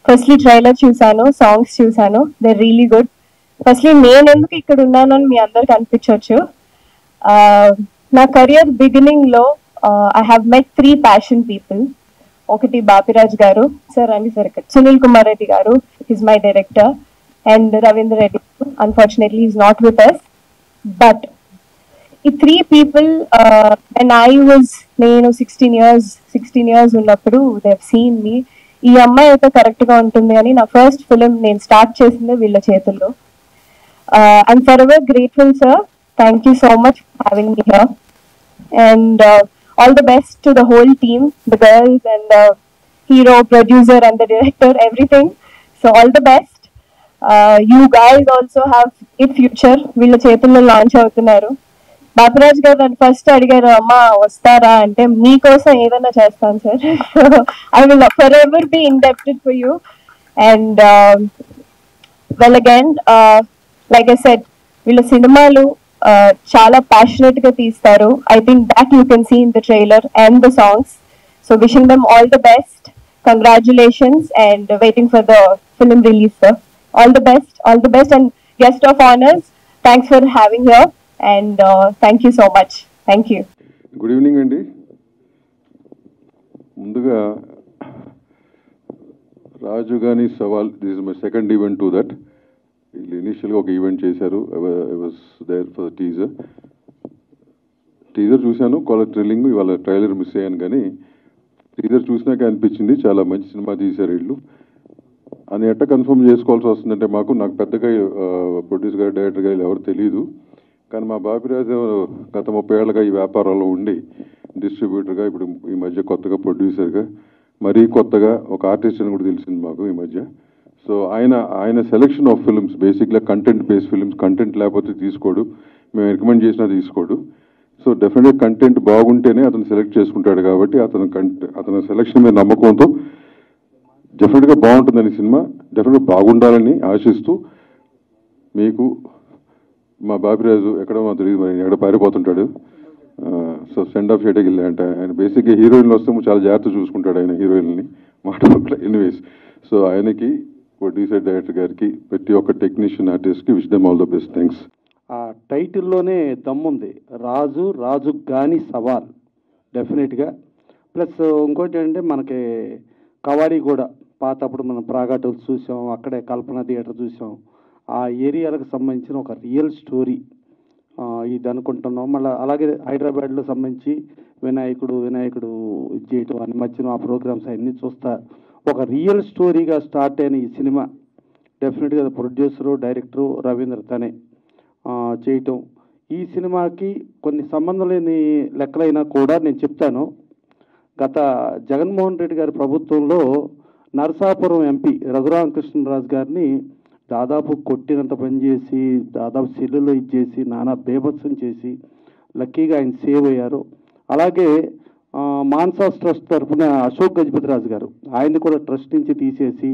Firstly trailer చూసాను, songs చూసాను, they really good. Firstly నేను ఎందుకు ఇక్కడ ఉన్నానని మీ అందరికి అనిపించవచ్చు. నా కెరియర్ బిగినింగ్ లో I have met 3 passion people. ఒకటి బాపిరాజ్ గారు సార్ అని సార్, సునీల్ కుమార్ రెడ్డి గారు, his my director, and Ravindra Reddy. Unfortunately is not with us. But ఈ 3 పీపుల్ when I was నేను 16 years ఉన్నప్పుడు దే హావ్ సీన్ మీ. ఈ అమ్మాయి అయితే కరెక్ట్ గా ఉంటుంది అని నా ఫస్ట్ ఫిలిం నేను స్టార్ట్ చేసింది వీళ్ళ చేతుల్లో. I'm for ever grateful sir. Thank you so much for having me here. And all the best to the whole team, the girls and the hero, producer and the director, everything. So all the best. You guys also have a future. వీళ్ళ చేతుల్లో launch అవుతున్నారు. బాపిరాజ్ గారు నన్ను first అడిగారు, అమ్మా వస్తారా అంటే, మీకోసం ఏదైనా చేస్తాను sir. I will forever be indebted for you. And well again like I said, వీళ్ళ సినిమాలు చాలా ప్యాషనెట్ గా తీస్తారు. I think that you can see in the trailer and the songs. So wishing them all the best, congratulations, and waiting for the film release sir. All the best and guest of honors, thanks for having here and thank you so much. Thank you. Good evening andi. Munduga Raju Gani Sawal, this is my second event to that. Initially oka event chesaru, I was there for the teaser చూశాను, call thrilling. ఇవాళ trailer miss అయ్యాను, కానీ teaser చూసినాక అనిపించింది చాలా మంచి cinema తీశారు వీళ్ళు అని. ఎట్ట కన్ఫర్మ్ చేసుకోవాల్సి వస్తుందంటే, నాకు పెద్దగా ప్రొడ్యూసర్ గారు, డైరెక్టర్ గారు ఎవరు తెలియదు. కానీ మా బాపిరాజు గత 30 ఏళ్ళుగా ఈ వ్యాపారంలో ఉండి డిస్ట్రిబ్యూటర్గా, ఇప్పుడు ఈ మధ్య కొత్తగా ప్రొడ్యూసర్గా, మరీ కొత్తగా ఒక ఆర్టిస్ట్ అని కూడా తెలిసింది మాకు ఈ మధ్య. సో ఆయన సెలెక్షన్ ఆఫ్ ఫిల్మ్స్ బేసిక్గా కంటెంట్ బేస్డ్ ఫిల్మ్స్. కంటెంట్ లేకపోతే తీసుకోడు, మేము రికమెండ్ చేసినా తీసుకోడు. సో డెఫినెట్గా కంటెంట్ బాగుంటేనే అతను సెలెక్ట్ చేసుకుంటాడు. కాబట్టి అతను సెలెక్షన్ మీద నమ్మకంతో డెఫినెట్గా బాగుంటుందని సినిమా, డెఫినెట్గా బాగుండాలని ఆశిస్తూ, మీకు మా బాపిరాజు ఎక్కడో మాకు తెలియదు, మరి ఎక్కడ పారిపోతుంటాడు. సో సెండ్ ఆఫ్ చేయడానికి వెళ్ళా అంటే, ఆయన బేసిక్గా హీరోయిన్లు వస్తే చాలా జాగ్రత్త చూసుకుంటాడు ఆయన హీరోయిన్ని మాట పట్ల. ఎనీవేస్, సో ఆయనకి, ప్రొడ్యూసర్, డైరెక్టర్ గారికి, ప్రతి ఒక్క టెక్నీషియన్, ఆర్టిస్ట్కి wish them all the best. Thanks. ఆ టైటిల్లోనే దమ్ముంది, రాజు గాని సవాల్ డెఫినెట్గా. ప్లస్ ఇంకోటి ఏంటంటే, మనకి కవాడి కూడా పాతప్పుడు మనం ప్రాగాటలు చూసాం, అక్కడే కల్పన థియేటర్ చూసాం. ఆ ఏరియాలకు సంబంధించిన ఒక రియల్ స్టోరీ ఇది అనుకుంటున్నాం. మళ్ళీ అలాగే హైదరాబాద్లో సంబంధించి వినాయకుడు ఇది చేయటం అని మధ్యన ఆ ప్రోగ్రామ్స్ అన్నీ చూస్తా ఒక రియల్ స్టోరీగా స్టార్ట్ అయిన ఈ సినిమా డెఫినెట్గా ప్రొడ్యూసరు, డైరెక్టరు రవీంద్ర తనే చేయటం. ఈ సినిమాకి కొన్ని సంబంధం లేని లెక్కలైనా కూడా నేను చెప్తాను. గత జగన్మోహన్ రెడ్డి గారి ప్రభుత్వంలో నరసాపురం ఎంపీ రఘురామకృష్ణరాజు గారిని దాదాపు కొట్టినంత పనిచేసి, దాదాపు సెల్లులో ఇచ్చేసి, నానా బేభత్సం చేసి, లక్కీగా ఆయన సేవ్ అయ్యారు. అలాగే మాన్సాస్ ట్రస్ట్ తరఫున అశోక్ గజపతిరాజు గారు, ఆయన్ని కూడా ట్రస్ట్ నుంచి తీసేసి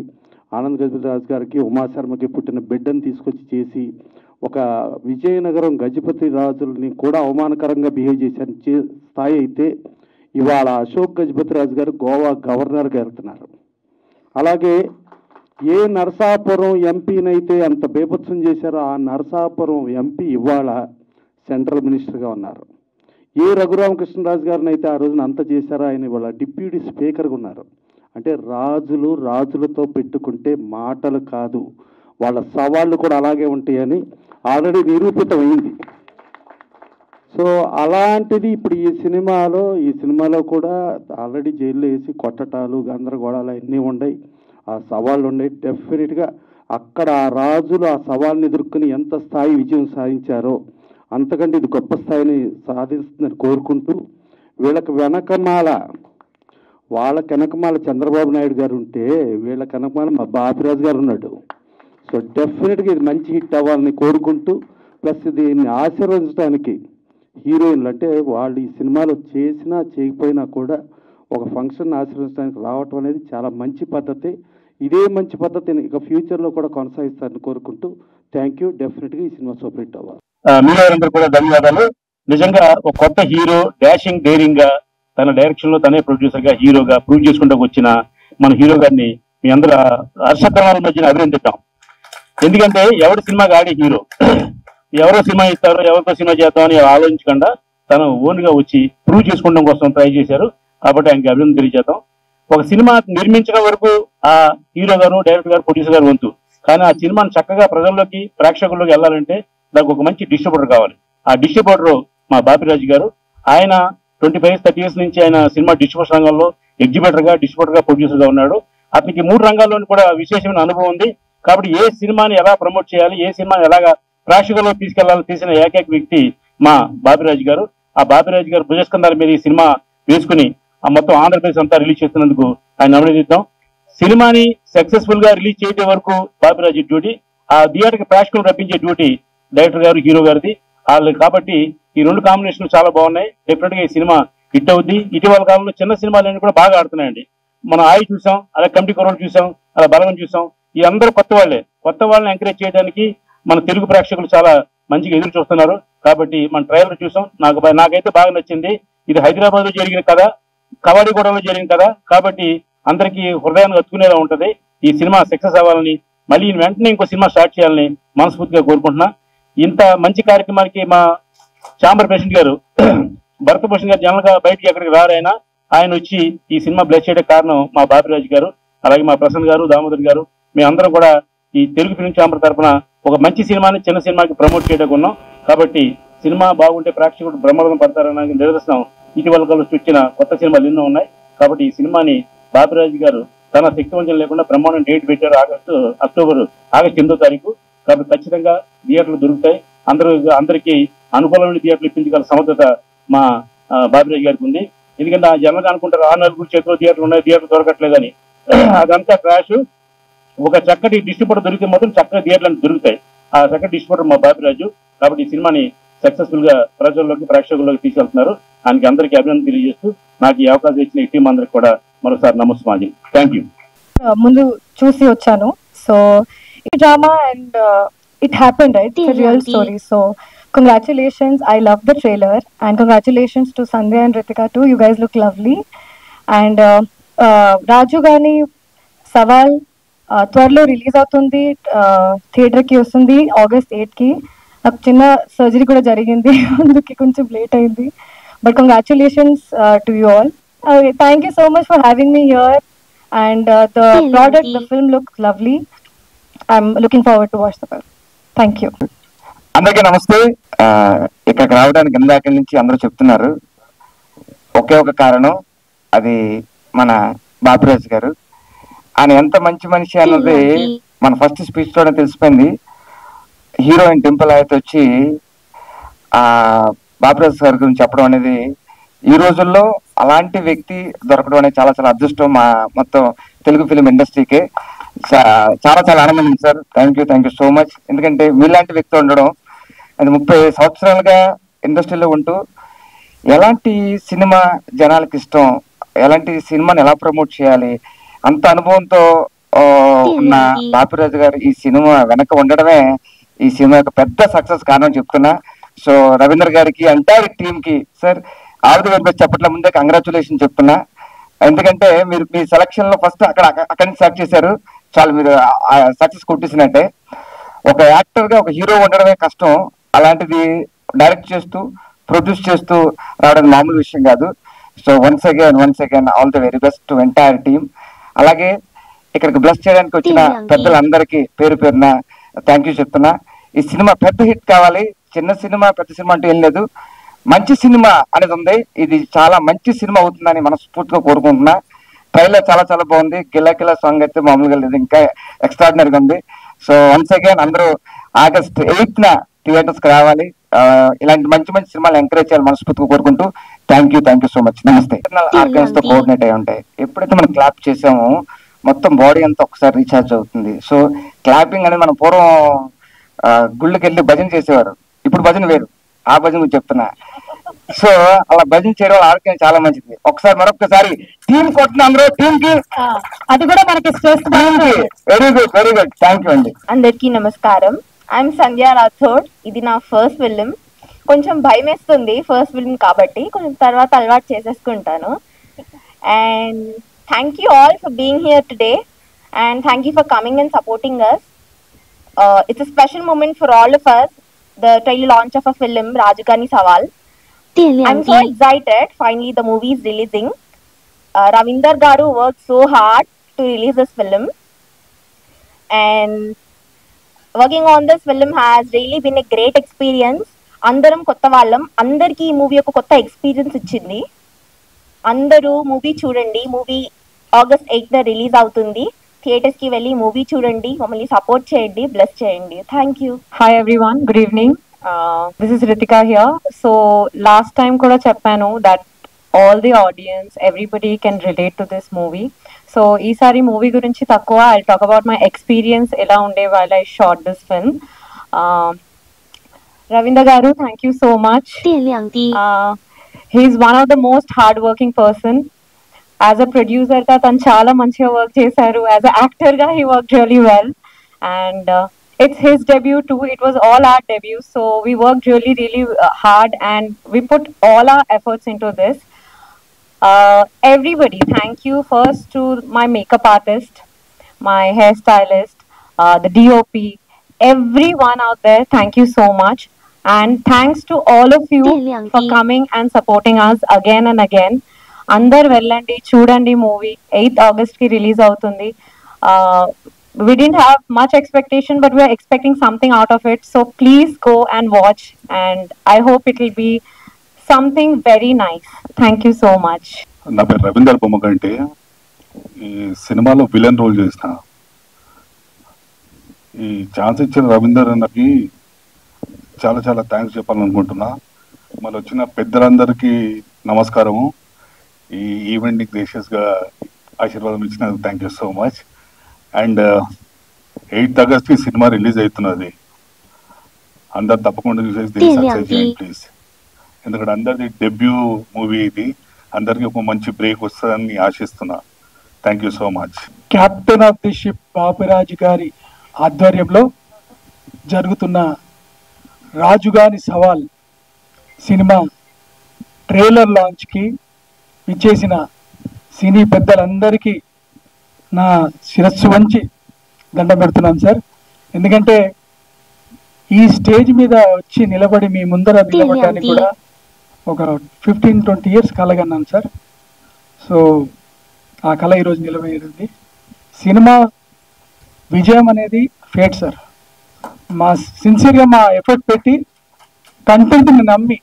ఆనంద్ గజపతిరాజు గారికి, ఉమాశర్మకి పుట్టిన బిడ్డను తీసుకొచ్చి చేసి, ఒక విజయనగరం గజపతి రాజుల్ని కూడా అవమానకరంగా బిహేవ్ చేశారు స్థాయి అయితే, ఇవాళ అశోక్ గజపతిరాజు గారు గోవా గవర్నర్గా వెళ్తున్నారు. అలాగే ఏ నరసాపురం ఎంపీనైతే అంత బేభత్సం చేశారో ఆ నరసాపురం ఎంపీ ఇవాళ సెంట్రల్ మినిస్టర్గా ఉన్నారు. ఏ రఘురామకృష్ణరాజు గారిని అయితే ఆ రోజున అంత చేశారో ఆయన ఇవాళ డిప్యూటీ స్పీకర్గా ఉన్నారు. అంటే రాజులతో పెట్టుకుంటే మాటలు కాదు, వాళ్ళ సవాళ్ళు కూడా అలాగే ఉంటాయని ఆల్రెడీ నిరూపితమైంది. సో అలాంటిది ఇప్పుడు ఈ సినిమాలో కూడా ఆల్రెడీ జైల్లో వేసి కొట్టటాలు, గందరగోళాలు అన్నీ ఉన్నాయి, ఆ సవాళ్ళు ఉన్నాయి. డెఫినెట్గా అక్కడ ఆ రాజులు ఆ సవాళ్ళని ఎదుర్కొని ఎంత స్థాయి విజయం సాధించారో అంతకంటే ఇది గొప్ప స్థాయిని సాధిస్తుందని కోరుకుంటూ, వాళ్ళకి వెనకమాల చంద్రబాబు నాయుడు గారు ఉంటే వీళ్ళ వెనకమాల మా బాపిరాజు గారు ఉన్నాడు. సో డెఫినెట్గా ఇది మంచి హిట్ అవ్వాలని కోరుకుంటూ, ప్లస్ దీన్ని ఆశీర్వదించడానికి హీరోయిన్లు, అంటే వాళ్ళు ఈ సినిమాలో చేసినా చేయకపోయినా కూడా ఒక ఫంక్షన్ ఆశీర్వదించడానికి రావటం అనేది చాలా మంచి పద్ధతి. ఇదే మంచి పద్ధతిని ఇక ఫ్యూచర్లో కూడా కొనసాగిస్తారని కోరుకుంటూ థ్యాంక్ యూ. డెఫినెట్గా ఈ సినిమా సూపర్ హిట్ అవ్వాలి. మీరందరూ కూడా ధన్యవాదాలు. నిజంగా ఒక కొత్త హీరో డాషింగ్ డేరింగ్ గా తన డైరెక్షన్ లో తనే ప్రొడ్యూసర్ గా హీరోగా ప్రూవ్ చేసుకుంటూ వచ్చిన మన హీరో గారిని మీ అందరూ హర్షకరణాల మధ్యన అభినందిద్దాం. ఎందుకంటే ఎవరి సినిమాకి ఆడే హీరో, ఎవరో సినిమా ఇస్తారో ఎవరితో సినిమా చేద్దామని ఆలోచించకుండా తను ఓన్గా వచ్చి ప్రూవ్ చేసుకోవడం కోసం ట్రై చేశారు. కాబట్టి ఆయనకి అభినందన తెలియజేద్దాం. ఒక సినిమా నిర్మించడం వరకు ఆ హీరో గారు, డైరెక్టర్ గారు, ప్రొడ్యూసర్ గారు వంతు. కానీ ఆ సినిమాను చక్కగా ప్రజల్లోకి, ప్రేక్షకుల్లోకి వెళ్ళాలంటే దానికి ఒక మంచి డిస్ట్రిబ్యూటర్ కావాలి. ఆ డిస్ట్రిబ్యూటర్ మా బాపిరాజు గారు. ఆయన 25-30 years నుంచి ఆయన సినిమా డిస్ట్రిబ్యూషన్ రంగంలో ఎగ్జిబిటర్ గా, డిస్ట్రిబ్యూటర్ గా, ప్రొడ్యూసర్ గా ఉన్నాడు. అతనికి 3 రంగాల్లోనూ కూడా విశేషమైన అనుభవం ఉంది. కాబట్టి ఏ సినిమాని ఎలా ప్రమోట్ చేయాలి, ఏ సినిమాని ఎలాగా ప్రేక్షకుల్లో తీసుకెళ్లాలని తీసిన ఏకైక వ్యక్తి మా బాపిరాజు గారు. ఆ బాపిరాజు గారు భుజస్కంధాల మీద ఈ సినిమా వేసుకుని ఆ మొత్తం ఆంధ్రప్రదేశ్ అంతా రిలీజ్ చేస్తున్నందుకు ఆయన అభినందిద్దాం. సినిమాని సక్సెస్ఫుల్ గా రిలీజ్ చేయడం వరకు బాపిరాజు డ్యూటీ, ఆ థియేటర్కి ప్రేక్షకులు రప్పించే డ్యూటీ డైరెక్టర్ గారు, హీరో గారిది. వాళ్ళు కాబట్టి ఈ 2 కాంబినేషన్లు చాలా బాగున్నాయి. డెఫినెట్ గా ఈ సినిమా హిట్ అవుద్ది. ఇటీవల కాలంలో చిన్న సినిమాలన్నీ కూడా బాగా ఆడుతున్నాయండి. మనం ఆయి చూసాం, అలా కమిటీ కొరవలు చూసాం, అలా బలగం చూసాం. ఈ అందరూ కొత్త వాళ్ళే. కొత్త వాళ్ళని ఎంకరేజ్ చేయడానికి మన తెలుగు ప్రేక్షకులు చాలా మంచిగా ఎదురు చూస్తున్నారు. కాబట్టి మన ట్రైలర్ చూసాం, నాకైతే బాగా నచ్చింది. ఇది హైదరాబాద్ లో జరిగిన కథ, కవాడిగూడలో జరిగిన కథ. కాబట్టి అందరికీ హృదయాన్ని హత్తుకునేలా ఉంటది. ఈ సినిమా సక్సెస్ అవ్వాలని, మళ్ళీ వెంటనే ఇంకో సినిమా స్టార్ట్ చేయాలని మనస్ఫూర్తిగా కోరుకుంటున్నా. ఇంత మంచి కార్యక్రమానికి మా ఛాంబర్ ప్రెసిడెంట్ గారు భరతభూషణ్ గారు జనరల్ గా బయటికి ఎక్కడికి రారైనా ఆయన వచ్చి ఈ సినిమా బ్లెస్ చేయడానికి కారణం మా బాపిరాజు గారు, అలాగే మా ప్రసన్న గారు, దామోదర్ గారు. మేమందరం కూడా ఈ తెలుగు ఫిల్మ్ ఛాంబర్ తరఫున ఒక మంచి సినిమాని చిన్న సినిమాకి ప్రమోట్ చేయడానికి ఉన్నాం. కాబట్టి సినిమా బాగుంటే ప్రేక్షకుడు బ్రహ్మరథం పడతారని నిదర్శనం ఇటీవల కాలంలో వచ్చిన కొత్త సినిమాలు ఎన్నో ఉన్నాయి. కాబట్టి ఈ సినిమాని బాపిరాజు గారు తన శక్తివంచన లేకుండా బ్రహ్మాండం డేట్ పెట్టారు. ఆగస్టు 8వ తారీఖు. కాబట్టి ఖచ్చితంగా థియేటర్లు దొరుకుతాయి. అందరికీ అనుకూలమైన థియేటర్లు ఇప్పించగల సమర్థత మా బాపిరాజు గారికి ఉంది. ఎందుకంటే ఆ జనంగా అనుకుంటారు 6 చేతిలో థియేటర్లు ఉన్నాయి, థియేటర్ దొరకట్లేదని. అదంతా క్రాష్. ఒక చక్కటి డిస్ట్రిబ్యూటర్ దొరికితే మాత్రం చక్కగా థియేటర్లు దొరుకుతాయి. ఆ చక్కటి డిస్ట్రిబ్యూటర్ మా బాపిరాజు. కాబట్టి ఈ సినిమాని సక్సెస్ఫుల్ గా ప్రజల్లోకి, ప్రేక్షకుల్లోకి తీసుకెళ్తున్నారు. ఆయనకి అందరికీ అభినందన తెలియజేస్తూ నాకు ఈ అవకాశం ఇచ్చిన ఈ టీం అందరికి కూడా మరోసారి నమస్కారం. Thank you. ముందు చూసి వచ్చాను. సో ఈ drama and it happened, right? It's a real story. So congratulations. I love the trailer and congratulations to Sandhya and Ritika too. You guys look lovely. And Raju Gani Sawal త్వరలో release అవుతుంది, theatre కి వస్తుంది August 8 కి. నాకు చిన్న surgery కూడా జరిగింది, అందుకే కొంచెం లేట్ అయింది. But congratulations to you all. Thank you so much for having me here. And the product, the film looks lovely. I'm looking forward to watch the film. Thank you. అందరికీ నమస్తే. ఇక్కడికి రావడానికి ఇందాక నుంచి అందరూ చెప్తున్నారు, ఒకే ఒక కారణం, అది మన బాపిరాజు గారు. ఆయన ఎంత మంచి మనిషి అన్నది మన ఫస్ట్ స్పీచ్ తోనే తెలిసిపోయింది. హీరోయిన్ డింపుల్ అయితే వచ్చి ఆ బాపిరాజు గారి గురించి చెప్పడం అనేది, ఈ రోజుల్లో అలాంటి వ్యక్తి దొరకడం అనేది చాలా చాలా అదృష్టం మా మొత్తం తెలుగు ఫిలిం ఇండస్ట్రీకి. చాలా చాలా ఆనందం sir. Thank you so much. ఎందుకంటే మీలాంటి వ్యక్తి ఉండడం, అది 30 సంవత్సరాలుగా ఇండస్ట్రీలో ఉంటూ ఎలాంటి సినిమా జనాలకు ఇష్టం, ఎలాంటి సినిమాని ఎలా ప్రమోట్ చేయాలి, అంత అనుభవంతో ఉన్న బాపిరాజు గారు ఈ సినిమా వెనక ఉండడమే ఈ సినిమా యొక్క పెద్ద సక్సెస్ కారణం చెప్తున్నా. సో రవీంద్ర గారికి, ఎంటైర్ టీమ్ కి sir all the very best చెప్పట్ల ముందే కంగ్రాచులేషన్ చెప్తున్నా. ఎందుకంటే మీరు మీ సెలక్షన్ లో ఫస్ట్ అక్కడి నుంచి స్టార్ట్ చేశారు, చాలా మీరు సక్సెస్ కొట్టేసినట్టే. ఒక యాక్టర్ గా ఒక హీరో ఉండడమే కష్టం, అలాంటిది డైరెక్ట్ చేస్తూ ప్రొడ్యూస్ చేస్తూ రావడం మామూలు విషయం కాదు. So once again all the very best to entire team. అలాగే ఇక్కడికి బ్లెస్ చేయడానికి వచ్చిన పెద్దలందరికీ పేరు పేరున థ్యాంక్ యూ చెప్తున్నా. ఈ సినిమా పెద్ద హిట్ కావాలి. చిన్న సినిమా పెద్ద సినిమా అంటూ ఏం లేదు, మంచి సినిమా అనేది ఉంది. ఇది చాలా మంచి సినిమా అవుతుందని మనస్ఫూర్తిగా కోరుకుంటున్నా. ట్రైలర్ చాలా చాలా బాగుంది. గిలా సాంగ్ అయితే మామూలుగా లేదు, ఇంకా ఎక్స్ట్రాడినరీగా ఉంది. సో వన్స్ అగైన్ అందరూ August 8న థియేటర్స్ కి రావాలి. ఇలాంటి మంచి మంచి సినిమాలు ఎంకరేజ్ చేయాలి మనస్ఫూర్తిగా కోరుకుంటూ థ్యాంక్ యూ సో మచ్. నమస్తే. ఆర్గన్స్ తో కోఆర్డినేట్ అయి ఉంటాయి. ఎప్పుడైతే మనం క్లాప్ చేసామో మొత్తం బాడీ అంతా ఒకసారి రీఛార్జ్ అవుతుంది. సో క్లాపింగ్ అనేది మనం పూర్వం గుళ్ళకి వెళ్ళి భజన చేసేవారు, ఇప్పుడు భజన వేరు. ఆ భజన గురించి చెప్తున్నా. సో అలా భజన చేయడం వల్ల ఆరోగ్యం చాలా మంచిది. ఒకసారి మరొకసారి టీం కొట్టిన అందరూ టీం కి అది కూడా మనకి వెరీ గుడ్ థ్యాంక్ యూ అండి. అందరికీ నమస్కారం. ఐఎమ్ సంధ్య రాథోడ్. ఇది నా ఫస్ట్ ఫిలిం. కొంచెం భయం వేస్తుంది ఫస్ట్ ఫిలిం కాబట్టి, కొంచెం తర్వాత అలవాటు చేసేసుకుంటాను. And thank you all for being here today. and thank you for coming and supporting us. It's a special moment for all of us, the trailer launch of a film, Rajugani Sawal. I'm so excited. Finally, the movie is releasing. Ravinder Garu worked so hard to release this film, and working on this film has really been a great experience. అందరం కొత్త వాళ్ళం, అందరికీ ఈ movie ఒక కొత్త experience ఇచ్చింది. అందరూ movie చూడండి. మూవీ August 8th రిలీజ్ అవుతుంది. థియేటర్స్ కి వెళ్ళి మూవీ చూడండి, మమ్మల్ని సపోర్ట్ చేయండి, బ్లెస్ చేయండి. Thank you. Hi everyone, good evening. This is Ritika here. So last time కూడా చెప్పాను that all the audience, everybody can relate to this movie. So ఈసారి మూవీ గురించి తక్కువ, I talk about my experience ఎలా ఉండే while I shot this film. Ravinder Garu, thank you so much. He's one of the most hard-working person. As a producer, tanu chaala manchiga work chesaru. As an actor, he worked really well. And it's his debut too. It was all our debut. So we worked really, really hard and we put all our efforts into this. Everybody, thank you first to my makeup artist, my hairstylist, the DOP, everyone out there, thank you so much. And thanks to all of you for coming and supporting us again and again. Andar vellandi chudandi movie 8th August ki release avutundi. We didn't have much expectation, but we are expecting something out of it. So please go and watch, and I hope it will be something very nice. Thank you so much. నా పేరు రవీందర్ బొమ్మగంటి. ఈ సినిమాలో villain role చేసిన. ఈ chance ఇచ్చిన రవీందర్ అన్నకి చాలా చాలా థ్యాంక్స్ చెప్పాలనుకుంటున్నా. మళ్ళీ వచ్చిన పెద్దలందరికీ నమస్కారము. ఈ ఈవెంట్కి గ్రేషియస్గా ఆశీర్వాదం ఇచ్చినందుకు thank you so much. And 8th August cinema release అవుతున్నది. అందరు తప్పకుండా చూసేసి దీన్ని సక్సెస్ చేయండి ప్లీజ్. ఎందుకంటే అందరిది డెబ్యూ మూవీ ఇది. అందరికీ ఒక మంచి బ్రేక్ వస్తుందని ఆశిస్తున్నా. Thank you so much. Captain of the ship Bapiraju గారి ఆధ్వర్యంలో జరుగుతున్న రాజుగాని సవాల్ సినిమా ట్రైలర్ లాంచ్కి ఇచ్చేసిన సినీ పెద్దలందరికీ నా శిరస్సు వంచి దండం పెడుతున్నాను సార్. ఎందుకంటే ఈ స్టేజ్ మీద వచ్చి నిలబడి మీ ముందర నిలబడడానికి కూడా ఒక 15-20 years కలగన్నాను సార్. సో ఆ కళ ఈరోజు నిలబడింది. సినిమా విజయం అనేది ఫేట్ సార్. మా సిన్సియర్గా మా ఎఫర్ట్ పెట్టి కంటెంట్ని నమ్మి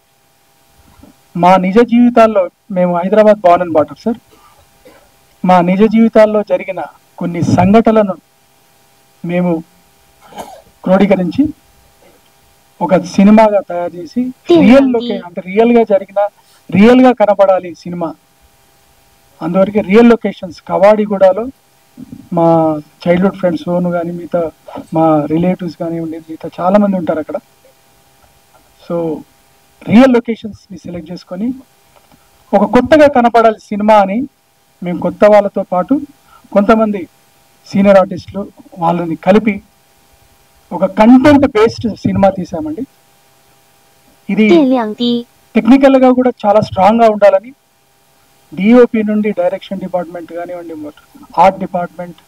మా నిజ జీవితాల్లో, మేము Hyderabad born and barter sir, మా నిజ జీవితాల్లో జరిగిన కొన్ని సంఘటనలను మేము క్రోడీకరించి ఒక సినిమాగా తయారు చేసి రియల్గా జరిగిన, రియల్గా కనపడాలి సినిమా. అందువరకు రియల్ లొకేషన్స్ కవాడిగూడలో మా చైల్డ్హుడ్ ఫ్రెండ్స్ సోను కానీ మిగతా మా రిలేటివ్స్ కానివ్వండి, మిగతా చాలామంది ఉంటారు అక్కడ. సో రియల్ లొకేషన్స్ని సెలెక్ట్ చేసుకొని ఒక కొత్తగా కనపడాలి సినిమా అని మేము కొత్త వాళ్ళతో పాటు కొంతమంది సీనియర్ ఆర్టిస్టులు వాళ్ళని కలిపి ఒక కంటెంట్ బేస్డ్ సినిమా తీసామండి. ఇది టెక్నికల్గా కూడా చాలా స్ట్రాంగ్గా ఉండాలని డిఓపి నుండి డైరెక్షన్ డిపార్ట్మెంట్ కానివ్వండి, ఆర్ట్ డిపార్ట్మెంట్,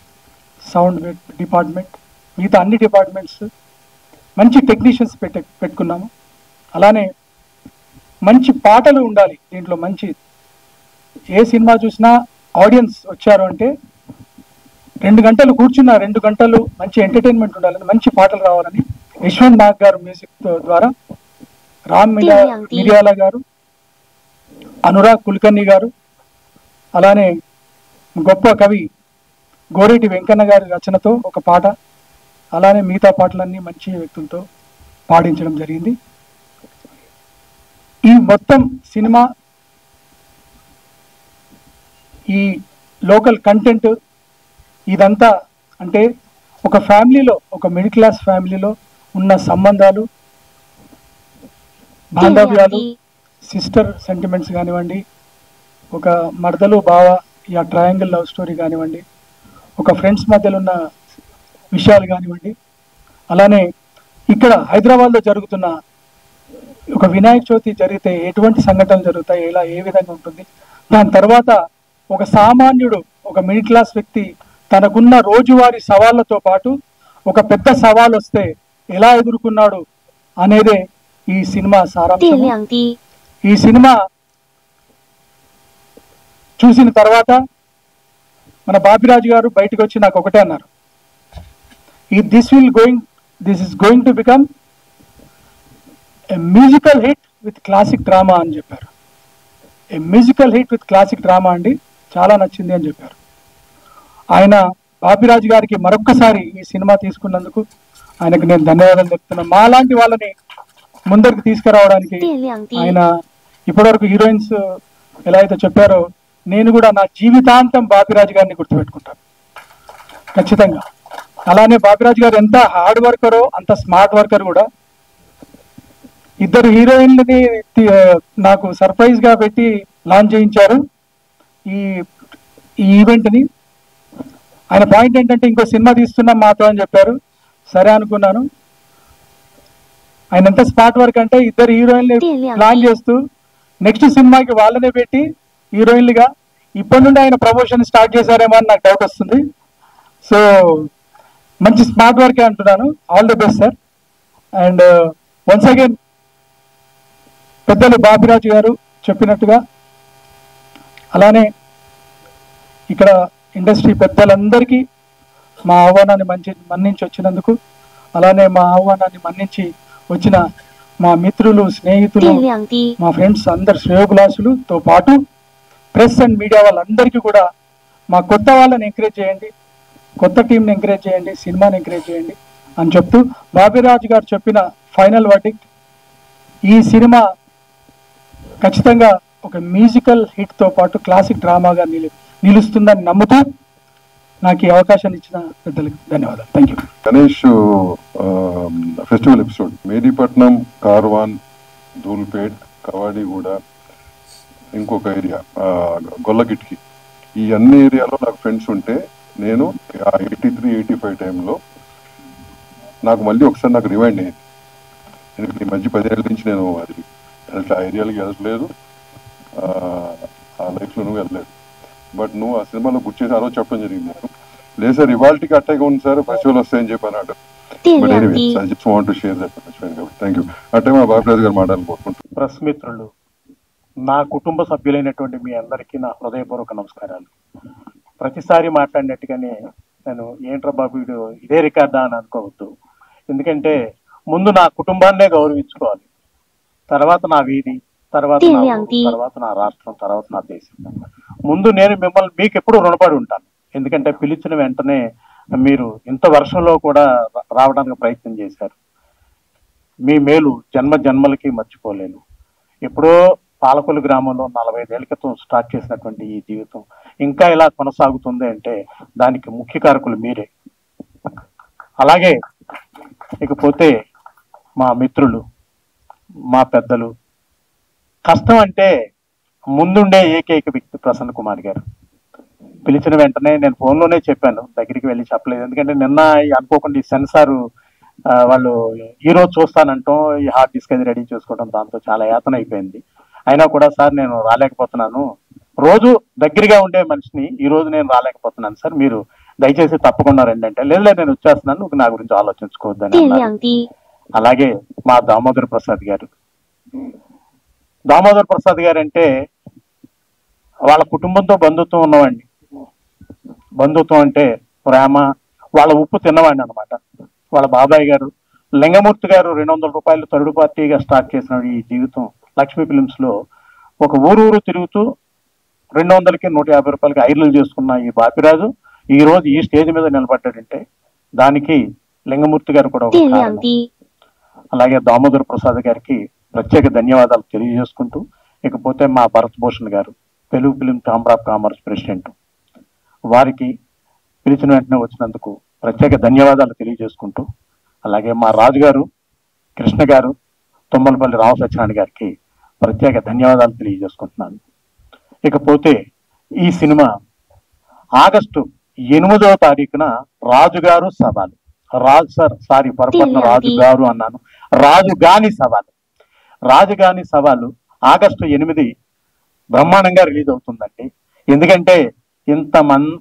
సౌండ్ డిపార్ట్మెంట్, మిగతా అన్ని డిపార్ట్మెంట్స్ మంచి టెక్నీషియన్స్ పెట్టుకున్నాము. అలానే మంచి పాటలు ఉండాలి దీంట్లో. మంచి ఏ సినిమా చూసినా ఆడియన్స్ వచ్చారు అంటే 2 గంటలు కూర్చున్న 2 గంటలు మంచి ఎంటర్టైన్మెంట్ ఉండాలని, మంచి పాటలు రావాలని యశ్వంత్ నాగ్ గారు మ్యూజిక్ ద్వారా, రామ్ మిరియాల గారు, అనురాగ్ కుల్కర్ణి గారు, అలానే గొప్ప కవి గోరేటి వెంకన్న గారి రచనతో ఒక పాట, అలానే మిగతా పాటలన్నీ మంచి వ్యక్తులతో పాడించడం జరిగింది. ఈ మొత్తం సినిమా ఈ లోకల్ కంటెంట్ ఇదంతా అంటే ఒక ఫ్యామిలీలో, ఒక మిడిల్ క్లాస్ ఫ్యామిలీలో ఉన్న సంబంధాలు, బాంధవ్యాలు, సిస్టర్ సెంటిమెంట్స్ కానివ్వండి, ఒక మరదలు బావ ఈ ట్రయాంగిల్ లవ్ స్టోరీ కానివ్వండి, ఒక ఫ్రెండ్స్ మధ్యలో ఉన్న విషయాలు కానివ్వండి, అలానే ఇక్కడ హైదరాబాద్లో జరుగుతున్న ఒక వినాయక చవితి జరిగితే ఎటువంటి సంఘటనలు జరుగుతాయి, ఏ విధంగా ఉంటుంది, దాని తర్వాత ఒక సామాన్యుడు, ఒక మిడిల్ క్లాస్ వ్యక్తి తనకున్న రోజువారీ సవాళ్లతో పాటు ఒక పెద్ద సవాల్ వస్తే ఎలా ఎదుర్కొన్నాడు అనేదే ఈ సినిమా సారాంశం. ఈ సినిమా చూసిన తర్వాత మన బాపిరాజు గారు బయటకు వచ్చి నాకు ఒకటే అన్నారు, this is going to become a musical hit with classic drama అని చెప్పారు. ఏ musical hit with classic drama అండి, చాలా నచ్చింది అని చెప్పారు. ఆయన బాపిరాజు గారికి మరొక్కసారి ఈ సినిమా తీసుకున్నందుకు ఆయనకు నేను ధన్యవాదాలు చెప్తున్నాను. మాలాంటి వాళ్ళని ముందరికి తీసుకురావడానికి ఆయన ఇప్పటివరకు హీరోయిన్స్ ఎలా అయితే చెప్పారో నేను కూడా నా జీవితాంతం బాపిరాజు గారిని గుర్తుపెట్టుకుంటాను ఖచ్చితంగా. అలానే బాపిరాజు గారు ఎంత హార్డ్ వర్కరో అంత స్మార్ట్ వర్కర్ కూడా. ఇద్దరు హీరోయిన్లని నాకు సర్ప్రైజ్ గా పెట్టి లాంచ్ చేయించారు ఈ ఈవెంట్ని. ఆయన పాయింట్ ఏంటంటే ఇంకో సినిమా తీస్తున్నాం మాతో అని చెప్పారు. సరే అనుకున్నాను. ఆయన ఎంత స్మార్ట్ వర్క్ అంటే ఇద్దరు హీరోయిన్లు ప్లాన్ చేస్తూ నెక్స్ట్ సినిమాకి వాళ్ళనే పెట్టి హీరోయిన్లుగా ఇప్పటి నుండి ఆయన ప్రమోషన్ స్టార్ట్ చేశారేమో అని నాకు డౌట్ వస్తుంది. సో మంచి స్మార్ట్ వర్కే అంటున్నాను. All the best sir. And once again పెద్దలు బాపిరాజు గారు చెప్పినట్టుగా అలానే ఇక్కడ ఇండస్ట్రీ పెద్దలందరికీ మా ఆహ్వానాన్ని మన్నించి వచ్చినందుకు, అలానే మా ఆహ్వానాన్ని మన్నించి వచ్చిన మా మిత్రులు, స్నేహితులు, మా ఫ్రెండ్స్ అందరు శ్రేయోభిలాషులతో పాటు ప్రెస్ అండ్ మీడియా వాళ్ళందరికీ కూడా మా కొత్త వాళ్ళని ఎంకరేజ్ చేయండి, కొత్త టీంని ఎంకరేజ్ చేయండి, సినిమాని ఎంకరేజ్ చేయండి అని చెప్తూ బాపిరాజు గారు చెప్పిన ఫైనల్ వర్డిక్ట్, ఈ సినిమా ఖచ్చితంగా ఒక మ్యూజికల్ హిట్తో పాటు క్లాసిక్ డ్రామాగా నిలుస్తుందని నమ్ముతూ నాకు ఈ అవకాశాన్ని ఇచ్చిన పెద్దలకు ధన్యవాదాలు. Thank you. Ganesh festival episode Mehdipatnam, Karwan, Dhoolpet, Kavadiguda, ఇంకొక ఏరియా గొల్లగిట్కి, ఈ అన్ని ఏరియాలో నాకు ఫ్రెండ్స్ ఉంటే నేను 83-85 టైంలో నాకు మళ్ళీ ఒకసారి నాకు రిమైండ్ అయ్యింది. ఈ మధ్య 10 ఏళ్ళ నుంచి నేను అది ఆ ఏరియాలకి వెళ్ళట్లేదు, ఆ లైఫ్లో నువ్వు వెళ్ళలేదు. బట్ నువ్వు ఆ సినిమాలో గుర్తు చేసి ఆ రోజు చెప్పడం జరిగింది నాకు. లేదు సార్ ఇవాళకి అట్టగా ఉంది సార్, ఫెస్టివల్ వస్తాయని చెప్పి అన్నాడు. But anyway I just want to share that మర్చిపోయాను కాబట్టి థ్యాంక్ యూ. అట్టే మా బాపిరాజు గారు మాట్లాడుకుంటున్నాను. ప్రెస్ మిత్రులు, నా కుటుంబ సభ్యులైనటువంటి మీ అందరికీ నా హృదయపూర్వక నమస్కారాలు. ప్రతిసారి మాట్లాడినట్టుగానే నేను ఏంట్రా బాబు వీడు ఇదే రికార్డా అని అనుకోవద్దు. ఎందుకంటే ముందు నా కుటుంబాన్నే గౌరవించుకోవాలి, తర్వాత నా వీధి, తర్వాత నా ఊరు, తర్వాత నా రాష్ట్రం, తర్వాత నా దేశం. ముందు నేను మిమ్మల్ని మీకు ఎప్పుడు రుణపడి ఉంటాను. ఎందుకంటే పిలిచిన వెంటనే మీరు ఇంత వర్షంలో కూడా రావడానికి ప్రయత్నం చేశారు. మీ మేలు జన్మ జన్మలకి మర్చిపోలేను. ఎప్పుడో పాలకొల్లు గ్రామంలో 45 ఏళ్ల క్రితం స్టార్ట్ చేసినటువంటి ఈ జీవితం ఇంకా ఇలా కొనసాగుతుంది అంటే దానికి ముఖ్య కారకులు మీరే. అలాగే ఇకపోతే మా మిత్రులు, మా పెద్దలు, కష్టం అంటే ముందుండే ఏకైక వ్యక్తి ప్రసన్న కుమార్ గారు. పిలిచిన వెంటనే నేను ఫోన్లోనే చెప్పాను, దగ్గరికి వెళ్ళి చెప్పలేదు. ఎందుకంటే నిన్న అనుకోకుండా ఈ సెన్సార్ వాళ్ళు ఈ రోజు చూస్తానంటాం, ఈ హార్డ్ డిస్క్ అది రెడీ చేసుకోవడం, దాంతో చాలా యాతన అయిపోయింది. అయినా కూడా సార్ నేను రాలేకపోతున్నాను, రోజు దగ్గరగా ఉండే మనిషిని ఈ రోజు నేను రాలేకపోతున్నాను సార్, మీరు దయచేసి తప్పకుండా రండి అంటే, లేదు నేను వచ్చేస్తున్నాను, నువ్వు నా గురించి ఆలోచించుకోవద్దని అన్నారు. అలాగే మా దామోదర్ ప్రసాద్ గారు, దామోదర్ ప్రసాద్ గారు అంటే వాళ్ళ కుటుంబంతో బంధుత్వం ఉన్నవాడిని. బంధుత్వం అంటే ప్రేమ, వాళ్ళ ఉప్పు తిన్నవాడిని అనమాట. వాళ్ళ బాబాయ్ గారు లింగమూర్తి గారు 200 రూపాయలు థర్డ్ పార్టీగా స్టార్ట్ చేసిన ఈ జీవితం లక్ష్మీ ఫిలిమ్స్ లో ఒక ఊరు తిరుగుతూ 200కి 150 రూపాయలకి ఐర్లు చేసుకున్న ఈ బాపిరాజు ఈ రోజు ఈ స్టేజ్ మీద నిలబడ్డాడంటే దానికి లింగమూర్తి గారు కూడా ఒక కారణం. అలాగే దామోదర్ ప్రసాద్ గారికి ప్రత్యేక ధన్యవాదాలు తెలియజేసుకుంటూ, ఇకపోతే మా భరత్ భూషణ్ గారు Telugu film chamber of commerce president, వారికి పిలిచిన వెంటనే వచ్చినందుకు ప్రత్యేక ధన్యవాదాలు తెలియజేసుకుంటూ, అలాగే మా రాజుగారు కృష్ణ గారు, తుమ్మలపల్లి రామసత్యనారాయణ గారికి ప్రత్యేక ధన్యవాదాలు తెలియజేసుకుంటున్నాను. ఇకపోతే ఈ సినిమా ఆగస్టు 8వ తారీఖున రాజుగారు సవాలు, పొరపాటున రాజుగారు అన్నాను, రాజుగాని సవాలు, రాజుగాని సవాలు ఆగస్టు 8 బ్రహ్మాండంగా రిలీజ్ అవుతుందండి. ఎందుకంటే ఇంత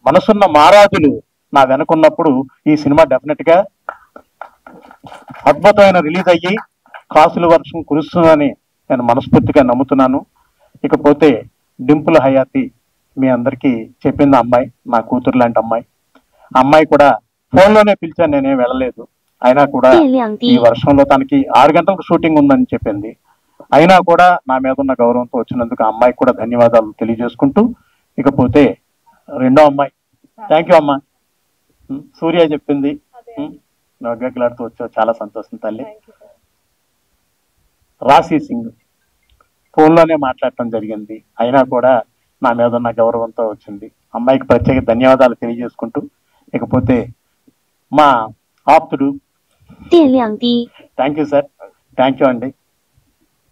మనసున్న మహారాజులు నా వెనకున్నప్పుడు ఈ సినిమా డెఫినెట్ గా అద్భుతమైన రిలీజ్ అయ్యి కాసుల వర్షం కురుస్తుందని నేను మనస్ఫూర్తిగా నమ్ముతున్నాను. ఇకపోతే డింపుల్ హయాతి మీ అందరికీ చెప్పింది అమ్మాయి, నా కూతురు లాంటి అమ్మాయి. అమ్మాయి కూడా ఫోన్లోనే పిలిచాను, నేనేం వెళ్ళలేదు. అయినా కూడా ఈ వర్షంలో తనకి 6 గంటలకు షూటింగ్ ఉందని చెప్పింది. అయినా కూడా నా మీద ఉన్న గౌరవంతో వచ్చినందుకు ఆ అమ్మాయికి కూడా ధన్యవాదాలు తెలియజేసుకుంటూ, ఇకపోతే రెండో అమ్మాయి, థ్యాంక్ యూ అమ్మా. సూర్య చెప్పింది, నగ్గలాడుతూ వచ్చావు, చాలా సంతోషం తల్లి. రాశి సింగ్ ఫోన్లోనే మాట్లాడటం జరిగింది, అయినా కూడా నా మీద ఉన్న గౌరవంతో వచ్చింది. అమ్మాయికి ప్రత్యేక ధన్యవాదాలు తెలియజేసుకుంటూ, ఇకపోతే మా ఆప్తుడు, thank you sir, thank you అండి.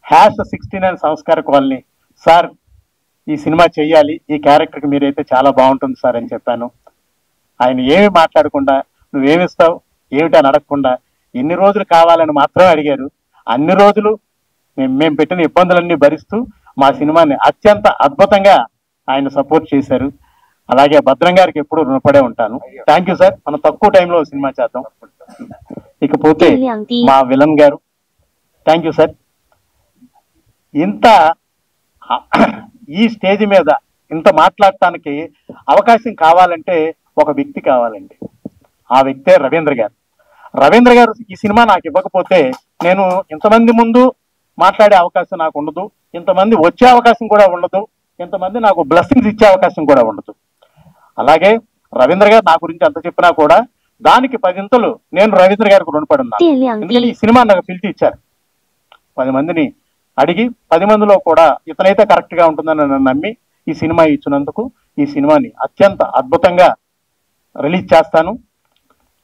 #69 సంస్కార కాలనీ సార్, ఈ సినిమా చెయ్యాలి, ఈ క్యారెక్టర్కి మీరైతే చాలా బాగుంటుంది సార్ అని చెప్పాను. ఆయన ఏమి మాట్లాడకుండా, నువ్వేమిస్తావు ఏమిటి అని అడగకుండా ఎన్ని రోజులు కావాలని మాత్రమే అడిగారు. అన్ని రోజులు మేము పెట్టిన ఇబ్బందులన్నీ భరిస్తూ మా సినిమాని అత్యంత అద్భుతంగా ఆయన సపోర్ట్ చేశారు. అలాగే భద్రం గారికి ఎప్పుడు రుణపడే ఉంటాను. థ్యాంక్ యూ సార్, మనం తక్కువ టైంలో సినిమా చేద్దాం. ఇకపోతే మా విలన్ గారు, థ్యాంక్ యూ సార్. ఇంత ఈ స్టేజ్ మీద ఇంత మాట్లాడటానికి అవకాశం కావాలంటే ఒక వ్యక్తి కావాలండి. ఆ వ్యక్తే రవీంద్ర గారు. రవీంద్ర గారు ఈ సినిమా నాకు ఇవ్వకపోతే నేను ఇంతమంది ముందు మాట్లాడే అవకాశం నాకు ఉండదు, ఇంతమంది వచ్చే అవకాశం కూడా ఉండదు, ఇంతమంది నాకు బ్లెస్సింగ్స్ ఇచ్చే అవకాశం కూడా ఉండదు. అలాగే రవీంద్ర గారు నా గురించి ఎంత చెప్పినా కూడా దానికి 10 నేను రవీంద్ర గారికి రుణపడి ఉన్నాను. ఎందుకంటే ఈ సినిమా నాకు పిలిచి ఇచ్చారు. 10 మందిని అడిగి 10 మందిలో కూడా ఇతనైతే కరెక్ట్ గా ఉంటుందని నన్ను నమ్మి ఈ సినిమా ఇచ్చినందుకు ఈ సినిమాని అత్యంత అద్భుతంగా రిలీజ్ చేస్తాను.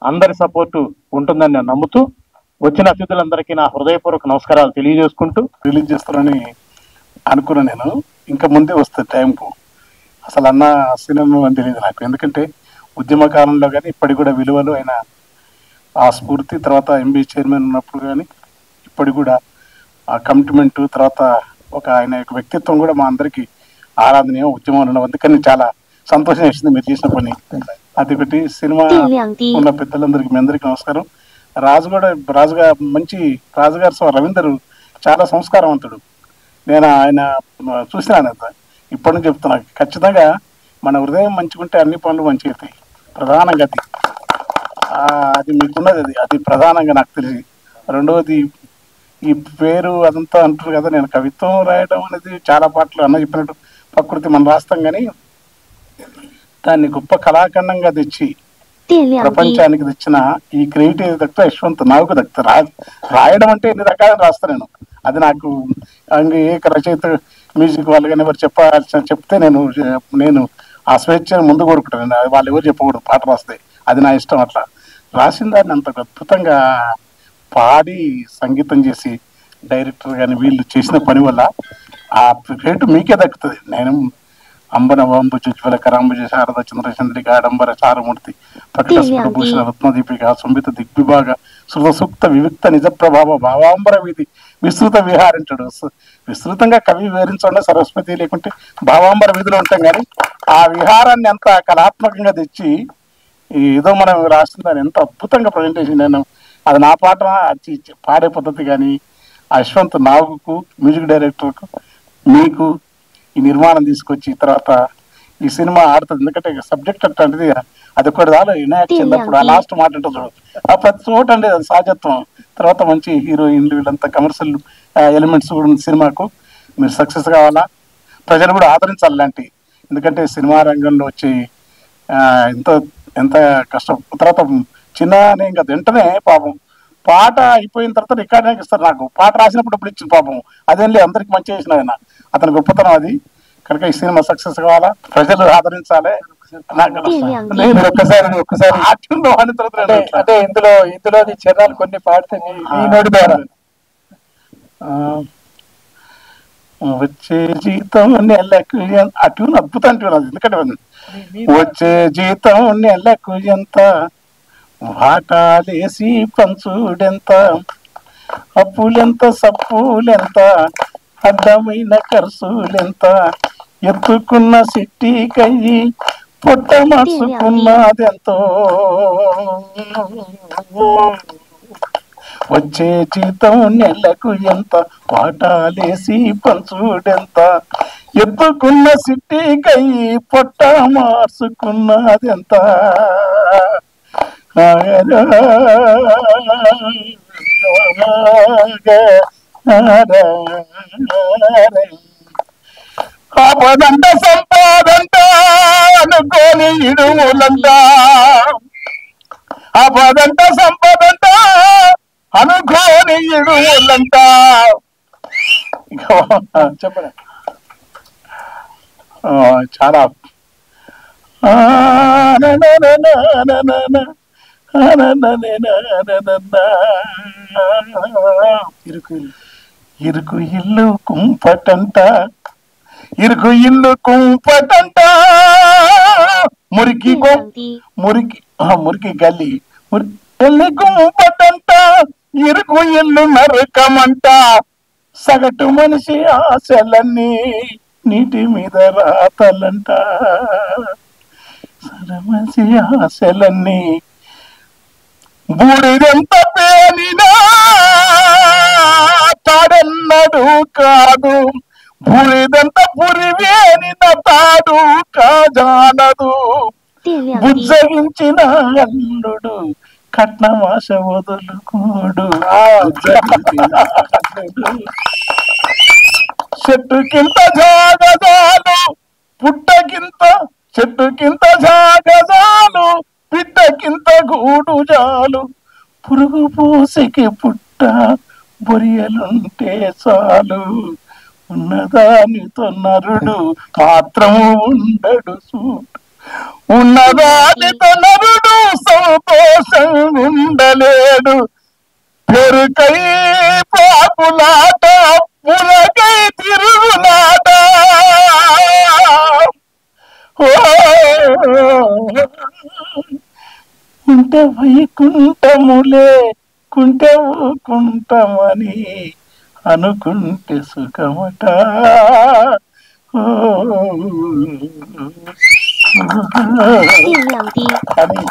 అందరి సపోర్టు ఉంటుందని నేను నమ్ముతూ వచ్చిన అతిథులందరికీ నా హృదయపూర్వక నమస్కారాలు తెలియజేసుకుంటూ, రిలీజ్ చేస్తారని అనుకున్నా. నేను ఇంకా ముందే వస్తుంది టైంకు. అసలు అన్న సినిమా అని తెలియదు నాకు, ఎందుకంటే ఉద్యమ కాలంలో కానీ ఇప్పటికి కూడా విలువలు ఆయన ఆ స్ఫూర్తి, తర్వాత ఎంబీ చైర్మన్ ఉన్నప్పుడు కానీ ఇప్పటికి కూడా ఆ కమిట్మెంట్, తర్వాత ఒక ఆయన యొక్క వ్యక్తిత్వం కూడా మా అందరికీ ఆరాధనీయం. ఉద్యమంలో ఉన్న అందుకని చాలా సంతోషం వేసింది మీరు చేసిన పని. అది ఒకటి. సినిమా ఉన్న పెద్దలందరికీ మీ అందరికీ నమస్కారం. రాజుగారు రవీందర్ చాలా సంస్కారవంతుడు. నేను ఆయన చూసినాను, ఇప్పటి నుంచి చెప్తున్నా, ఖచ్చితంగా మన హృదయం మంచిగుంటే అన్ని పనులు మంచిగా అవుతాయి. ప్రధానంగా అది మీకున్నది, అది ప్రధానంగా నాకు తెలిసి. రెండవది ఈ పేరు అదంతా అంటారు కదా, నేను కవిత్వం రాయడం అనేది చాలా పాటలు అన్న చెప్పినట్టు ప్రకృతి మనం రాస్తాం, కానీ దాన్ని గొప్ప కళాఖండంగా తెచ్చి ప్రపంచానికి తెచ్చిన ఈ క్రియేటివ్ దక్కితే యశ్వంత్ నాకు దక్కుతా. రాయడం అంటే ఎన్ని రకాలుగా రాస్తాను నేను. అది నాకు ఏ రచయిత మ్యూజిక్ వాళ్ళు కానీ ఎవరు చెప్తే నేను ఆ స్వేచ్ఛను ముందు కోరుకుంటాను. వాళ్ళు ఎవరు చెప్పకూడదు పాట రాస్తే, అది నా ఇష్టం. అట్లా రాసిన దాన్ని అంత అద్భుతంగా పాడి సంగీతం చేసి డైరెక్టర్ కానీ వీళ్ళు చేసిన పని వల్ల ఆ క్రెడిట్ మీకే దక్కుతుంది. నేను అంబనవంబు జ్వల కరాంబుజ శారద చంద్రచంద్రిక ఆడంబర చారుమూర్తి ప్రకటస్ఫుట భూషణ రత్నదీపిక సంబిత దిగ్విభాగ శృత సూక్త వివిక్త నిజ ప్రభావ భావాంబర వీధి విస్తృత విహారించడు. విస్తృతంగా కవి వివరించండి సరస్వతి, లేకుంటే భావాంబర వీధిలో ఉంటాం, కానీ ఆ విహారాన్ని ఎంత కళాత్మకంగా తెచ్చి ఏదో మనం రాస్తుందని ఎంత అద్భుతంగా ప్రజెంటేషన్. నేను అది నా పాట పాడే పద్ధతి కానీ యశ్వంత్ నాగుకు, మ్యూజిక్ డైరెక్టర్కు, మీకు ఈ నిర్మాణం తీసుకొచ్చి తర్వాత ఈ సినిమా ఆడుతుంది. ఎందుకంటే సబ్జెక్ట్ అట్లాంటిది, అది ఒకటి చాలు వినాయక చెందినప్పుడు ఆ లాస్ట్ మాట ఉంటుంది, ఆ ప్రతి చోట అండి అది సహజత్వం. తర్వాత మంచి హీరోయిన్లు వీళ్ళంతా కమర్షియల్ ఎలిమెంట్స్ కూడా ఉంది సినిమాకు. మీరు సక్సెస్ కావాలా, ప్రజలు కూడా ఆదరించాలి లాంటి. ఎందుకంటే సినిమా రంగంలో వచ్చి ఎంత కష్టం. తర్వాత చిన్ననే ఇంకా వెంటనే పాపం పాట అయిపోయిన తర్వాత రికార్డింగ్ ఇస్తారు. నాకు పాట రాసినప్పుడు ఇప్పుడు ఇచ్చిన పాపం అదేం లేదు, అందరికి మంచి చేసిన ఆయన, అతని గొప్పతనం అది. కనుక ఈ సినిమా సక్సెస్ కావాలా, ప్రజలు ఆదరించాలి. ఒక్కసారి అంటే ఇందులో చరణాలు కొన్ని పాడితే మీ నోటి ద్వారా వచ్చే జీతం నెలకు ఆ ట్యూన్ అద్భుతం ట్యూన్ అది. ఎందుకంటే వచ్చే జీతం నెలకు ఎంత, వాటాలేసి పంచుడెంత, అప్పులెంత సప్పులెంత, అడ్డమైన ఖర్చులెంత, ఎత్తుకున్న సిట్టి కయ్యి పొట్ట మార్చుకున్నదెంతో వచ్చే జీతం నెలకు ఎంత వాటాలేసి పంచుడెంత ఎత్తుకున్న సిట్టికై పొట్ట మార్చుకున్నదెంత ఆపదంట సంపాదంట అనుకోని ఇడుములంట ఆపదంట సంపదంట అనుకోని ఇడుములంట చెప్పండి చాలా ఇరుకు ఇల్లు కుంపటంట ఇరుకు ఇల్లు కుంపటంట మురికి మురికి మురికి గల్లి మురికి కుంపటంట ఇరుకు ఇల్లు నరకమంట సగటు మనిషి ఆశలన్నీ నీటి మీద రాతలంట సరమనిషి ఆశలన్నీ బూడిదెంత పేనినా తాడన్నడు కాదు బూడిదంత పురివేనిన తాడు కాజానదు బుజ్జగించిన అల్లుడు కట్నమాశ వదులుకోడు చెట్టుకింత జాగజాలు పుట్టకింత చెట్టుకింత జాగజాలు పిట్టకింత గూడు జాలు పురుగు పూసికి పుట్ట బొరియలుంటే చాలు ఉన్నదానితో నరుడు మాత్రము ఉండడు ఉన్నదానితో నరుడు సంతోషం ఉండలేడు పెరుకై పాపులాట పులకై తిరుగులాట ఉంటే వైకుంఠములే కుంటే కుంటమని అనుకుంటే సుఖమట అని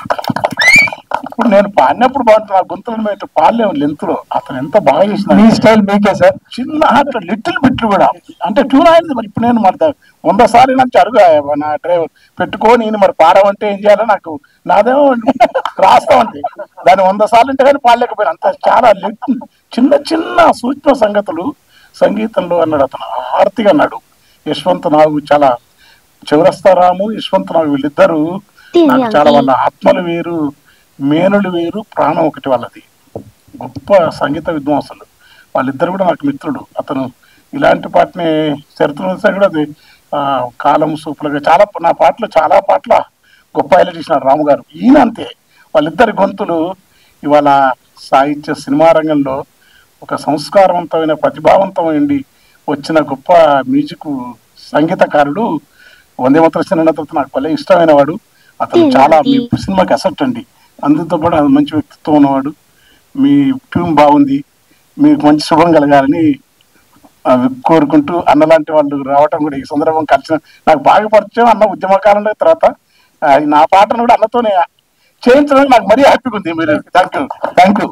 ఇప్పుడు నేను పాడినప్పుడు బాగుంటుంది. ఆ గొంతులను మేము పాడలేము లెంత్లో. అతను ఎంత బాగా చేసిన మీ స్టైల్ మీకే సార్. చిన్న అట్లా లిటిల్ బిట్లు కూడా అంటే ట్యూన్ అయింది. మరి ఇప్పుడు నేను మరి 100 సార్లు నుంచి అడుగు నా డ్రైవర్ పెట్టుకొని నేను మరి పాడమంటే ఏం చేయాలో నాకు నాదేమో రాస్తామంటే దాన్ని 100 సార్లు అంటే కానీ పాడలేకపోయినా. అంత చాలా చిన్న చిన్న సూక్ష్మ సంగతులు సంగీతంలో అన్నాడు అతను. ఆర్తిగా అన్నాడు. యశ్వంత్ నాగు చాలా చౌరస్తారాము యశ్వంత్ నాగు వీళ్ళిద్దరూ నాకు చాలా వాళ్ళ ఆత్మలు వేరు మేనులు వేరు ప్రాణం ఒకటి వాళ్ళది. గొప్ప సంగీత విద్వాంసులు వాళ్ళిద్దరు కూడా నాకు మిత్రుడు. అతను ఇలాంటి పాటని చరిత్ర కూడా అది కాలం సూపులుగా చాలా నా పాటలు చాలా పాటల గొప్ప హైలైట్ చేసినారు రాము గారు. ఈయన అంతే. వాళ్ళిద్దరి గొంతులు ఇవాళ సాహిత్య సినిమా రంగంలో ఒక సంస్కారవంతమైన ప్రతిభావంతమైంది వచ్చిన గొప్ప మ్యూజిక్ సంగీతకారుడు. వందే మాతరం సినిమా తర్వాత నాకు భలే ఇష్టమైన వాడు. అతను చాలా మీ సినిమాకి అసెప్ట్ అండి. అందుతో పాటు అది మంచి వ్యక్తిత్వం ఉన్నవాడు. మీ ట్యూన్ బాగుంది, మీకు మంచి శుభం కలగాలని కోరుకుంటూ అన్నలాంటి వాళ్ళు రావటం కూడా ఈ సందర్భం కలిసిన నాకు బాగా పరిచయం. అన్న ఉద్యమకాలంలో తర్వాత నా పాటను కూడా అన్నతోనే చేయించడానికి నాకు మరీ హ్యాపీగా ఉంది. మీరు థ్యాంక్ యూ.